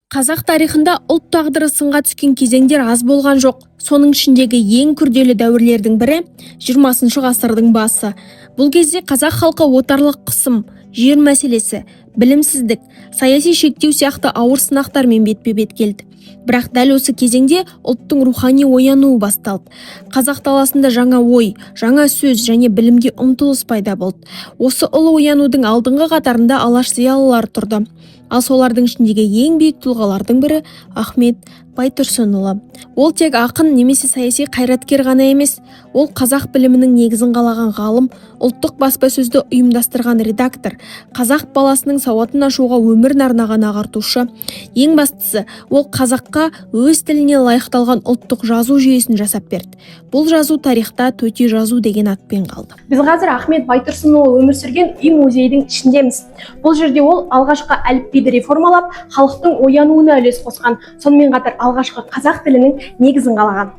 Қазақ тарихында ұлт тағдыры сынға түскен кезеңдер аз болған жоқ. Соның ішіндегі ең күрделі дәуірлердің бірі 20 ғасырдың басы. Бұл кезде қазақ халқы отарлық қысым, жер мәселесі, білімсіздік, саяси шектеу сияқты ауыр сынақтармен бетпе-бет келді. Бірақ дәл осы кезеңде ұлттың рухани оянуы басталды. Қазақ даласында жаңа ой, жаңа сөз және білімге ұмтылыс пайда болды. Осы ұлы оянудың алдыңғы қатарында алаш зиялылары тұрды. Ал солардың ішіндегі ең биік тұлғалардың бірі Ахмет Байтұрсынұлы. Ол тек ақын немесе саяси қайраткер ғана емес, ол қазақ білімінің негізін қалаған ғалым, ұлттық баспасөзді ұйымдастырған редактор, қазақ баласының сауатын ашуға өмірін арнаған ағартушы. Ең бастысы, ол қазаққа өз тіліне лайықталған ұлттық жазу жүйесін жасап берді. Бұл жазу тарихта төте жазу деген атпен қалды. Біз қазір Ахмет Байтұрсынұлы өмір сүрген үй музейдің ішіндеміз. Бұл жерде ол алғашқы әліпбиді реформалап, халықтың оянуына үлес қосқан, сонымен қатар алғашқы қазақ тілінің негізін қалаған.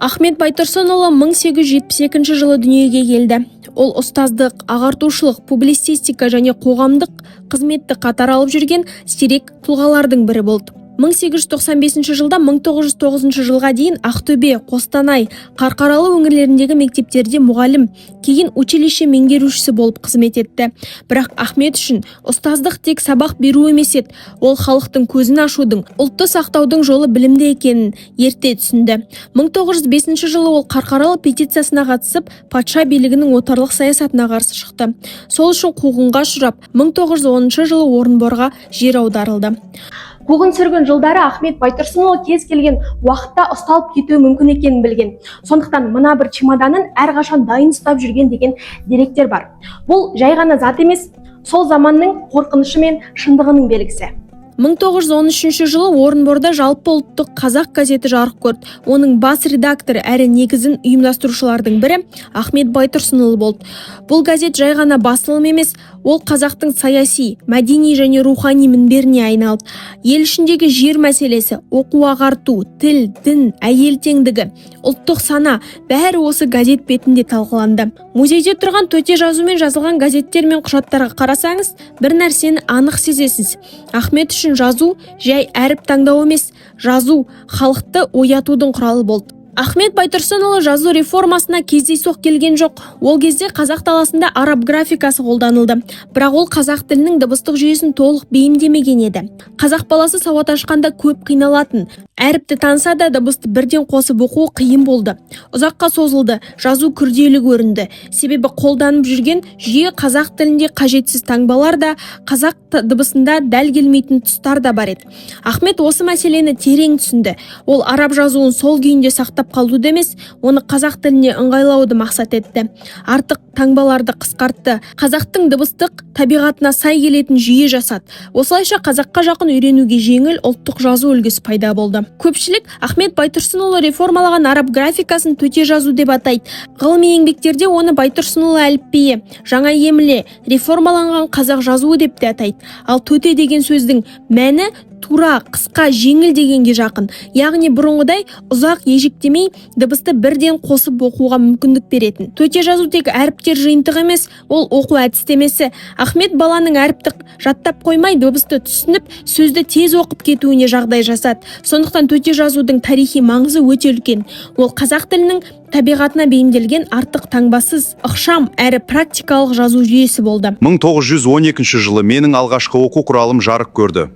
Ахмет Байтұрсынұлы 1872 жылы дүниеге келді. Ол ұстаздық, ағартушылық, публицистика және қоғамдық қызметті қатар алып жүрген сирек тұлғалардың бірі болды. 1895 жылда 1909 жылға дейін Ақтөбе, Қостанай, Қарқаралы өңірлеріндегі мектептерде мұғалім, кейін училище меңгерушісі болып қызмет етті. Бірақ Ахмет үшін ұстаздық тек сабақ беру емес еді, ол халықтың көзін ашудың, ұлтты сақтаудың жолы білімде екенін ерте түсінді. 1905 жылы ол Қарқаралы петициясына қатысып, патша билігінің отарлық саясатына қарсы шықты. Сол үшін қуғынға ұшырап, 1910 жылы Орынборға жер аударылды. Қуғын сүргін жылдары Ахмет Байтұрсынұлы кез келген уақытта ұсталып кетуі мүмкін екенін білген. Сондықтан мына бір чемоданын әрқашан дайын ұстап жүрген деген деректер бар. Бұл жай ғана зат емес, сол заманның қорқынышы мен шындығының белгісі. 1913 жылы Орынборда жалпы ұлттық қазақ газеті жарық көрді. Оның бас редакторы әрі негізін ұйымдастырушылардың бірі Ахмет Байтұрсынұлы болды. Бұл газет жай ғана басылым емес, ол қазақтың саяси, мәдени және рухани мінберіне айналды. Ел ішіндегі жер мәселесі, оқу-ағарту, тіл, дін, әйел теңдігі, ұлттық сана бәрі осы газет бетінде талқыланды. Музейде тұрған төте жазумен жазылған газеттер мен құжаттарға қарасаңыз, бір нәрсені анық сезесіз. Ахмет үшін жазу жай әріп таңдау емес, жазу халықты оятудың құралы болды. Ахмет Байтұрсынұлы жазу реформасына кездейсоқ келген жоқ. Ол кезде қазақ даласында араб графикасы қолданылды. Бірақ ол қазақ тілінің дыбыстық жүйесін толық бейімдемеген еді. Қазақ баласы сауат ашқанда көп қиналатын. Әріпті танса да дыбысты бірден қосып оқу қиын болды. Ұзаққа созылды, жазу күрделі көрінді. Себебі қолданып жүрген жүйе қазақ тілінде қажетсіз таңбалар да, қазақ дыбысында дәл келмейтін тұстар да бар еді. Ахмет осы мәселені терең түсінді. Ол араб жазуын сол күйінде сақтап қалуды емес, оны қазақ тіліне ыңғайлауды мақсат етті. Артық таңбаларды қысқартты. Қазақтың дыбыстық табиғатына сай келетін жүйе жасады. Осылайша қазаққа жақын үйренуге жеңіл ұлттық жазу үлгісі пайда болды. Көпшілік Ахмет Байтұрсынұлы реформалаған араб графикасын төте жазу деп атайды. Ғылыми еңбектерде оны Байтұрсынұлы әліпбиі, жаңа емле, реформаланған қазақ жазуы деп те атайды. Ал төте деген сөздің мәні тура, қысқа, жеңіл дегенге жақын. Яғни бұрынғыдай ұзақ ежіктемей дыбысты бірден қосып оқуға мүмкіндік беретін. Төте жазу тек әріптер жиынтығы емес, ол оқу әдістемесі. Ахмет баланың әріптік жаттап қоймай, дыбысты түсініп, сөзді тез оқып кетуіне жағдай жасады. Сондықтан төте жазудың тарихи маңызы өте үлкен. Ол қазақ тілінің табиғатына бейімделген артық таңбасыз, ықшам әрі практикалық жазу жүйесі болды. 1912 жылы менің алғашқы оқу құралым жарық көрді.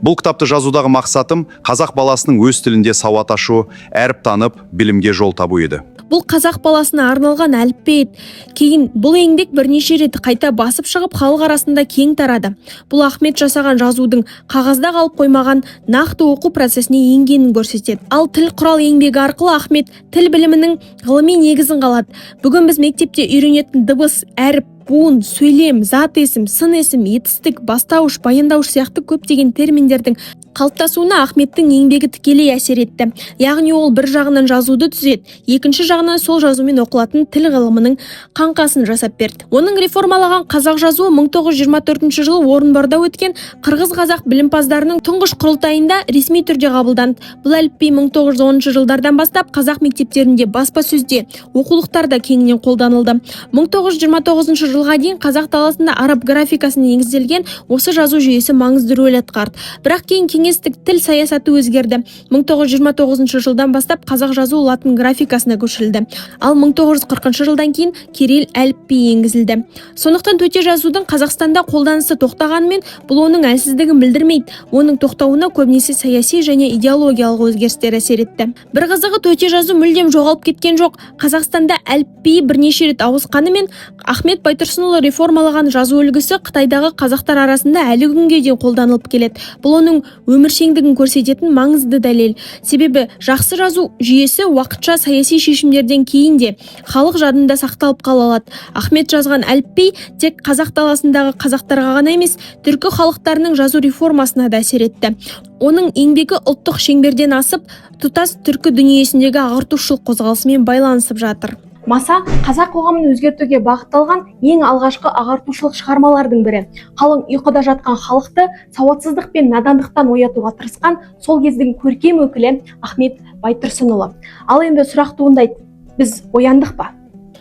Бұл кітапты жазудағы мақсатым қазақ баласының өз тілінде сауат ашу, әріп танып, білімге жол табу еді. Бұл қазақ баласына арналған әліпбе еді. Кейін бұл еңбек бірнеше рет қайта басып шығып, халық арасында кең тарады. Бұл Ахмет жасаған жазудың қағазда қалып қоймаған нақты оқу процесіне енгенін көрсетеді. Ал тіл құрал еңбегі арқылы Ахмет тіл білімінің ғылыми негізін қалады. Бүгін біз мектепте үйренетін дыбыс, әріп, буын, сөйлем, зат есім, сын есім, етістік, бастауыш, баяндауыш сияқты көптеген терминдердің қалыптасуына Ахметтің еңбегі тікелей әсер етті. Яғни ол бір жағынан жазуды түзеді, екінші жағынан сол жазумен оқылатын тіл ғылымының қаңқасын жасап берді. Оның реформалаған қазақ жазуы 1924 жылы Орынборда өткен қырғыз-қазақ білімпаздарының тұңғыш құрылтайында ресми түрде қабылданды. Бұл әліпби 1910 жылдардан бастап қазақ мектептерінде, баспасөзде, оқулықтарда кеңінен қолданылды. 1929 жылға дейін қазақ даласында араб графикасына негізделген осы жазу жүйесі маңызды рөл атқарды. Бірақ кейін кеңестік тіл саясаты өзгерді. 1929 жылдан бастап қазақ жазу латын графикасына көшірілді. Ал 1940 жылдан кейін кирилл әліпби енгізілді. Сондықтан төте жазудың Қазақстанда қолданысы тоқтағанымен, бұл оның әлсіздігін білдірмейді. Оның тоқтауына көбінесе саяси және идеологиялық өзгерістер әсер етті. Бір қызығы, төте жазу мүлдем жоғалып кеткен жоқ. Қазақстанда әліпби бірнеше рет ауысқанымен, Ахмет Байтұрсынұлы реформалаған жазу үлгісі Қытайдағы қазақтар арасында әлі күнге дейін қолданылып келеді. Бұл оның өміршеңдігін көрсететін маңызды дәлел. Себебі жақсы жазу жүйесі уақытша саяси шешімдерден кейін де халық жадында сақталып қала алады. Ахмет жазған әліпби тек қазақ даласындағы қазақтарға ғана емес, түркі халықтарының жазу реформасына да әсер етті. Оның еңбегі ұлттық шеңберден асып, тұтас түркі дүниесіндегі ағартушылық қозғалысымен байланысып жатыр. Маса қазақ қоғамын өзгертуге бағытталған ең алғашқы ағартушылық шығармалардың бірі. Қалың ұйқыда жатқан халықты сауатсыздық пен надандықтан оятуға тырысқан сол кездің көркем өкілі Ахмет Байтұрсынұлы. Ал енді сұрақ туындайды: біз ояндық па?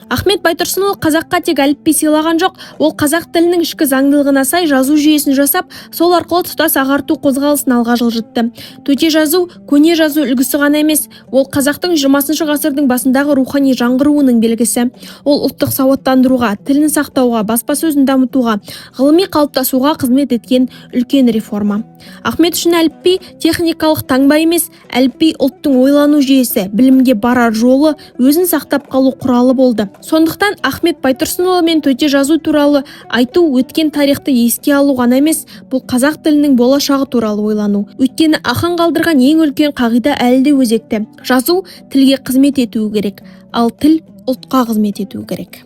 Ахмет Байтұрсынұлы қазаққа тек әліпби сыйлаған жоқ, ол қазақ тілінің ішкі заңдылығына сай жазу жүйесін жасап, сол арқылы тұтас ағарту қозғалысын алға жылжытты. Төте жазу көне жазу үлгісі ғана емес, ол қазақтың 20 ғасырдың басындағы рухани жаңғыруының белгісі. Ол ұлттық сауаттандыруға, тілін сақтауға, баспасөзін дамытуға, ғылыми қалыптасуға қызмет еткен үлкен реформа. Ахмет үшін әліпби техникалық таңба емес, әліпби ұлттың ойлану жүйесі, білімге барар жолы, өзін сақтап қалу құралы болды. Сондықтан Ахмет Байтұрсынұлы мен төте жазу туралы айту өткен тарихты еске алу ғана емес, бұл қазақ тілінің болашағы туралы ойлану. Өйткені ахаң қалдырған ең үлкен қағида әлі де өзекті. Жазу тілге қызмет етуі керек, ал тіл ұлтқа қызмет етуі керек.